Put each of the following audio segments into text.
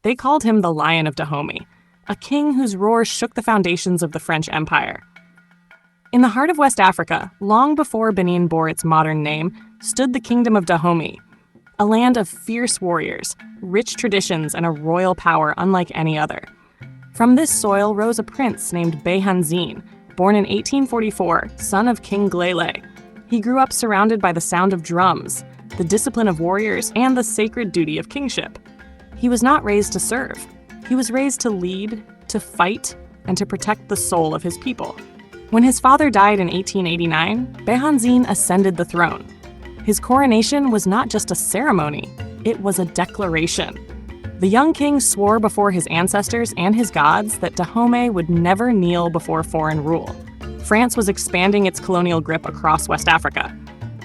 They called him the Lion of Dahomey, a king whose roar shook the foundations of the French Empire. In the heart of West Africa, long before Benin bore its modern name, stood the Kingdom of Dahomey, a land of fierce warriors, rich traditions, and a royal power unlike any other. From this soil rose a prince named Béhanzin, born in 1844, son of King Glele. He grew up surrounded by the sound of drums, the discipline of warriors, and the sacred duty of kingship. He was not raised to serve. He was raised to lead, to fight, and to protect the soul of his people. When his father died in 1889, Béhanzin ascended the throne. His coronation was not just a ceremony, it was a declaration. The young king swore before his ancestors and his gods that Dahomey would never kneel before foreign rule. France was expanding its colonial grip across West Africa.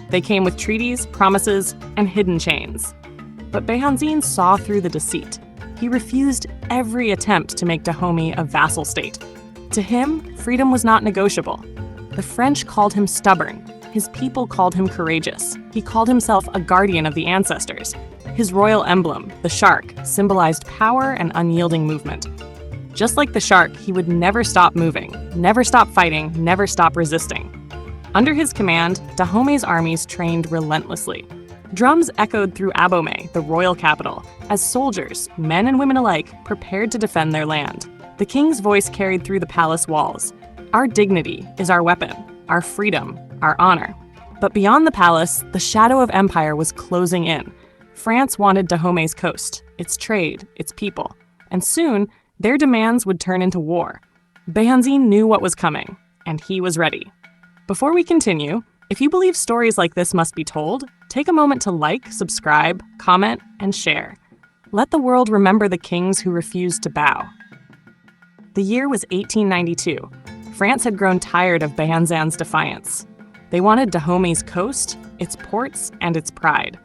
They came with treaties, promises, and hidden chains. But Béhanzin saw through the deceit. He refused every attempt to make Dahomey a vassal state. To him, freedom was not negotiable. The French called him stubborn. His people called him courageous. He called himself a guardian of the ancestors. His royal emblem, the shark, symbolized power and unyielding movement. Just like the shark, he would never stop moving, never stop fighting, never stop resisting. Under his command, Dahomey's armies trained relentlessly. Drums echoed through Abomey, the royal capital, as soldiers, men and women alike, prepared to defend their land. The king's voice carried through the palace walls. Our dignity is our weapon, our freedom, our honor. But beyond the palace, the shadow of empire was closing in. France wanted Dahomey's coast, its trade, its people. And soon, their demands would turn into war. Béhanzin knew what was coming, and he was ready. Before we continue, if you believe stories like this must be told, take a moment to like, subscribe, comment, and share. Let the world remember the kings who refused to bow. The year was 1892. France had grown tired of Béhanzin's defiance. They wanted Dahomey's coast, its ports, and its pride.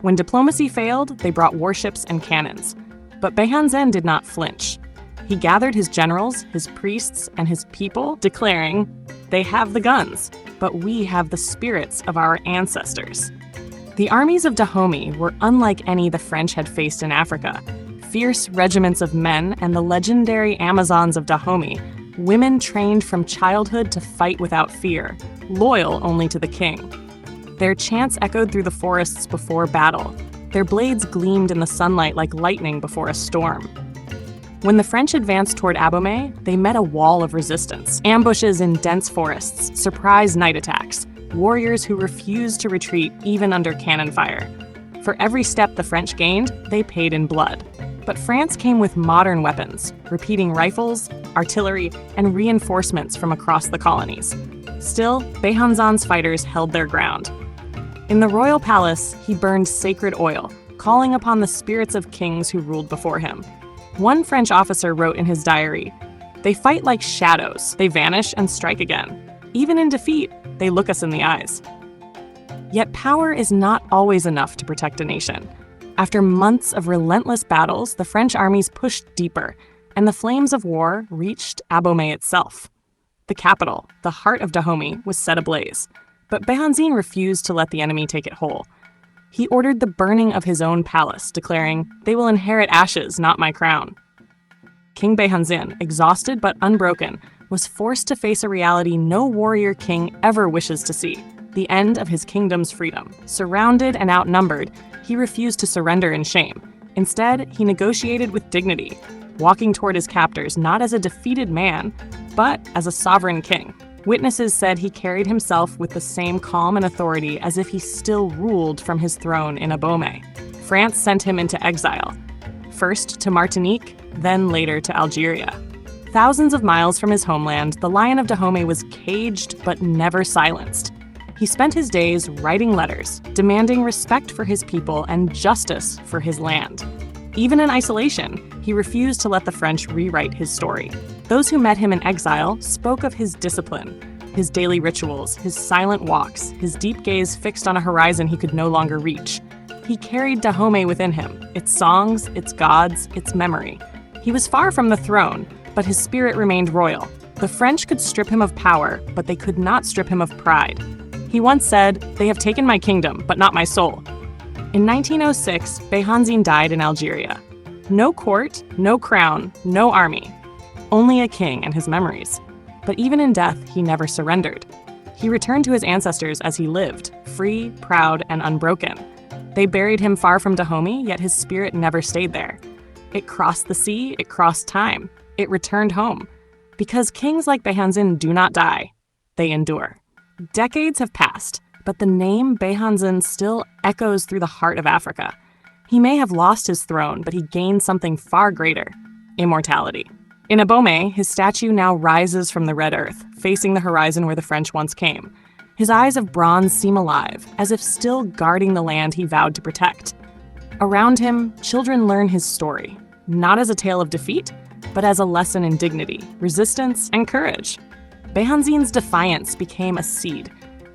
When diplomacy failed, they brought warships and cannons. But Béhanzin did not flinch. He gathered his generals, his priests, and his people, declaring, "They have the guns, but we have the spirits of our ancestors." The armies of Dahomey were unlike any the French had faced in Africa. Fierce regiments of men and the legendary Amazons of Dahomey, women trained from childhood to fight without fear, loyal only to the king. Their chants echoed through the forests before battle. Their blades gleamed in the sunlight like lightning before a storm. When the French advanced toward Abomey, they met a wall of resistance. Ambushes in dense forests, surprise night attacks, warriors who refused to retreat even under cannon fire. For every step the French gained, they paid in blood. But France came with modern weapons, repeating rifles, artillery, and reinforcements from across the colonies. Still, Béhanzin's fighters held their ground. In the royal palace, he burned sacred oil, calling upon the spirits of kings who ruled before him. One French officer wrote in his diary, "They fight like shadows. They vanish and strike again. Even in defeat, they look us in the eyes." Yet power is not always enough to protect a nation. After months of relentless battles, the French armies pushed deeper, and the flames of war reached Abomey itself. The capital, the heart of Dahomey, was set ablaze. But Béhanzin refused to let the enemy take it whole. He ordered the burning of his own palace, declaring, "They will inherit ashes, not my crown." King Béhanzin, exhausted but unbroken, was forced to face a reality no warrior king ever wishes to see, the end of his kingdom's freedom. Surrounded and outnumbered, he refused to surrender in shame. Instead, he negotiated with dignity, walking toward his captors not as a defeated man, but as a sovereign king. Witnesses said he carried himself with the same calm and authority as if he still ruled from his throne in Abomey. France sent him into exile, first to Martinique, then later to Algeria. Thousands of miles from his homeland, the Lion of Dahomey was caged but never silenced. He spent his days writing letters, demanding respect for his people and justice for his land. Even in isolation, he refused to let the French rewrite his story. Those who met him in exile spoke of his discipline, his daily rituals, his silent walks, his deep gaze fixed on a horizon he could no longer reach. He carried Dahomey within him, its songs, its gods, its memory. He was far from the throne, but his spirit remained royal. The French could strip him of power, but they could not strip him of pride. He once said, "They have taken my kingdom, but not my soul." In 1906, Béhanzin died in Algeria. No court, no crown, no army. Only a king and his memories. But even in death, he never surrendered. He returned to his ancestors as he lived, free, proud, and unbroken. They buried him far from Dahomey, yet his spirit never stayed there. It crossed the sea, it crossed time. It returned home. Because kings like Béhanzin do not die, they endure. Decades have passed, but the name Béhanzin still echoes through the heart of Africa. He may have lost his throne, but he gained something far greater: immortality. In Dahomey, his statue now rises from the red earth, facing the horizon where the French once came. His eyes of bronze seem alive, as if still guarding the land he vowed to protect. Around him, children learn his story, not as a tale of defeat, but as a lesson in dignity, resistance, and courage. Béhanzin's defiance became a seed.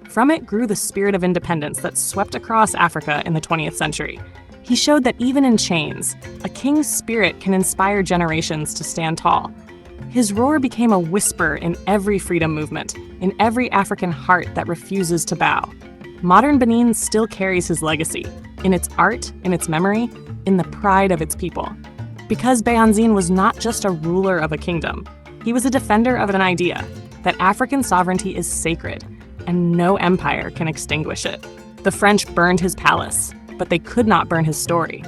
From it grew the spirit of independence that swept across Africa in the 20th century. He showed that even in chains, a king's spirit can inspire generations to stand tall. His roar became a whisper in every freedom movement, in every African heart that refuses to bow. Modern Benin still carries his legacy, in its art, in its memory, in the pride of its people. Because Béhanzin was not just a ruler of a kingdom, he was a defender of an idea, that African sovereignty is sacred, and no empire can extinguish it. The French burned his palace, but they could not burn his story.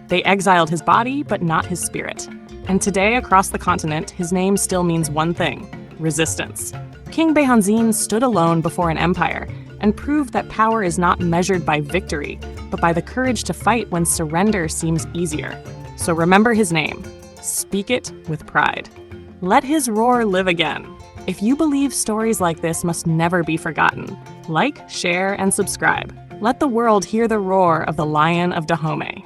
They exiled his body, but not his spirit. And today, across the continent, his name still means one thing: resistance. King Béhanzin stood alone before an empire and proved that power is not measured by victory, but by the courage to fight when surrender seems easier. So remember his name. Speak it with pride. Let his roar live again. If you believe stories like this must never be forgotten, like, share, and subscribe. Let the world hear the roar of the Lion of Dahomey.